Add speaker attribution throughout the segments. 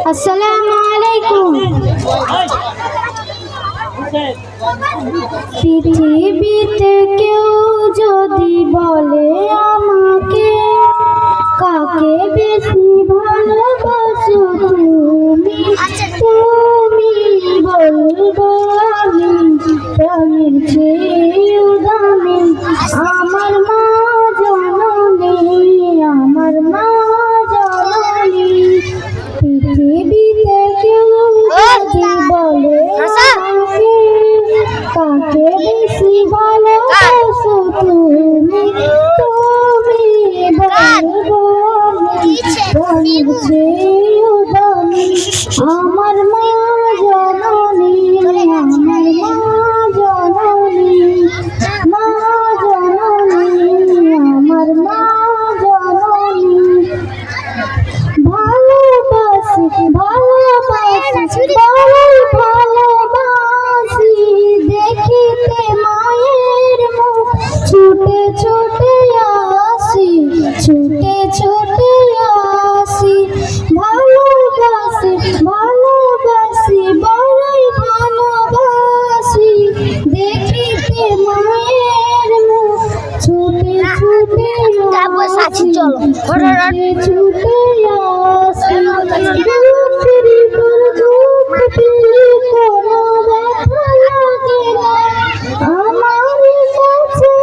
Speaker 1: আসসালামু আলাইকুম। পৃথিবীতে কেউ যদি বলে আমাকে কাকে বেশি ভালোবাসো তুমি, তুমি বলবো আমি প্রাণের চেয়েও দামি আমার মা জননী, আমার মা জননী। পৃথিবীতে কেউ যদি বলে আমাকে কাকে বেশি ভালোবাসো তুমি, তুমি বলবো আমি প্রাণের চেয়েও দামি আমার মা জননী, আমার মা জননী, মা জননী, আমার মা জননী। ভালোবাসি ভালোবাসি ভালোবাসি দেখিতে মায়ের মুখ ছুটে ছুটে আসি, ছুটে ছুটে আসি। ভালোবাসি ভালোবাসি বড়ই ভালোবাসি দেখিতে মায়ের মুখ ছুটে ছুটে আসি, ছুটে ছুটে আসি। দুঃখের পর দুঃখ পেলে কোনো ব্যথা লাগে না, আমার কাছে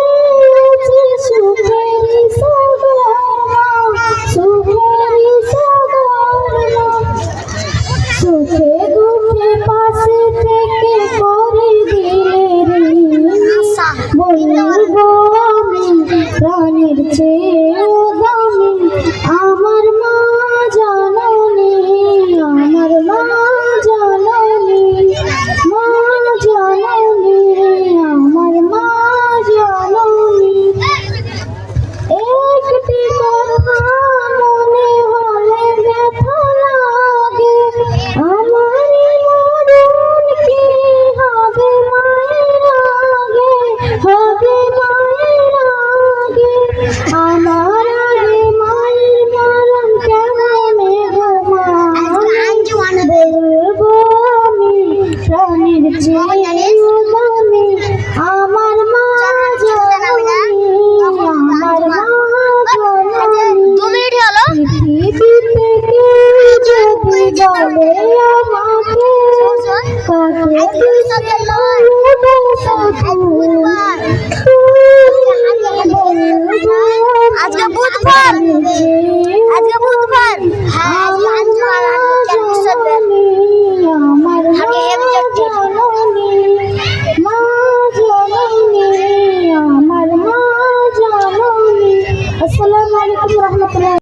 Speaker 1: আছে সুখের সাগর, সুখের সাগর। সুখে দুঃখে পাশে থেকে করে দিলে ঋণ, বলবো আমি প্রাণের চেয়েও দামি আমার মা জননী, আমার মা জননী, মা জননী, আমার মা জননী। একটি কথা মনে হলে ব্যথা লাগে, আমার মরণ কি হবে মায়ের আগে, হবে মায়ের আগে। আমার আগে মায়ের মরণ কেমনে বলবো আমি প্রাণের চেয়েও দামি আমার মা জননী, আমার মা জননী। পৃথিবীতে কেউ যদি বলে আমাকে কাকে বেশি ভালোবাসো তুমি,
Speaker 2: আজকে বুধবার।